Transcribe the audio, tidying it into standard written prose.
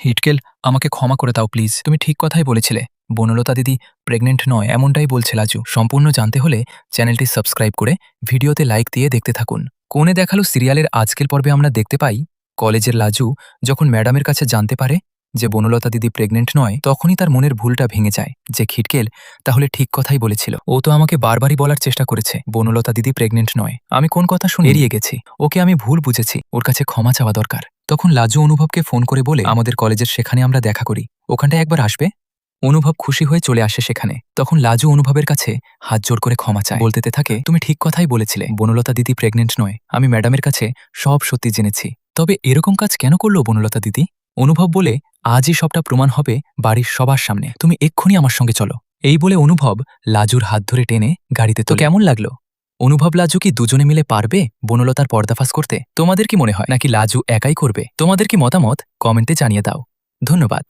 হিটকেল, আমাকে ক্ষমা করে দাও প্লিজ। তুমি ঠিক কথাই বলেছিলে। বনলতা দিদি প্রেগনেন্ট নয়, এমনটাই বলছে লাজু। সম্পূর্ণ জানতে হলে চ্যানেলটি সাবস্ক্রাইব করে ভিডিওতে লাইক দিয়ে দেখতে থাকুন। কোণে দেখালো সিরিয়ালের আজকের পর্বে আমরা দেখতে পাই কলেজের লাজু যখন ম্যাডামের কাছে জানতে পারে যে বনলতা দিদি প্রেগনেন্ট নয়, তখনই তার মনের ভুলটা ভেঙে যায় যে খিটকেল তাহলে ঠিক কথাই বলেছিল। ও তো আমাকে বারবারই বলার চেষ্টা করেছে বনলতা দিদি প্রেগনেন্ট নয়। আমি কোন কথা শুনে এড়িয়ে গেছি। ওকে আমি ভুল বুঝেছি, ওর কাছে ক্ষমা চাওয়া দরকার। তখন লাজু অনুভবকে ফোন করে বলে আমাদের কলেজের সেখানে আমরা দেখা করি, ওখানটায় একবার আসবে। অনুভব খুশি হয়ে চলে আসে সেখানে। তখন লাজু অনুভবের কাছে হাত জোর করে ক্ষমা চায়, বলতে থাকে তুমি ঠিক কথাই বলেছিলে, বনলতা দিদি প্রেগনেন্ট নয়। আমি ম্যাডামের কাছে সব সত্যি জেনেছি। তবে এরকম কাজ কেন করলো বনলতা দিদি? অনুভব বলে আজই সবটা প্রমাণ হবে বাড়ির সবার সামনে। তুমি এক্ষুনি আমার সঙ্গে চলো। এই বলে অনুভব লাজুর হাত ধরে টেনে গাড়িতে তো কেমন লাগলো? অনুভব লাজু কি দুজনে মিলে পারবে বনলতার পর্দাফাশ করতে? তোমাদের কি মনে হয় নাকি লাজু একাই করবে? তোমাদের কি মতামত কমেন্টে জানিয়ে দাও। ধন্যবাদ।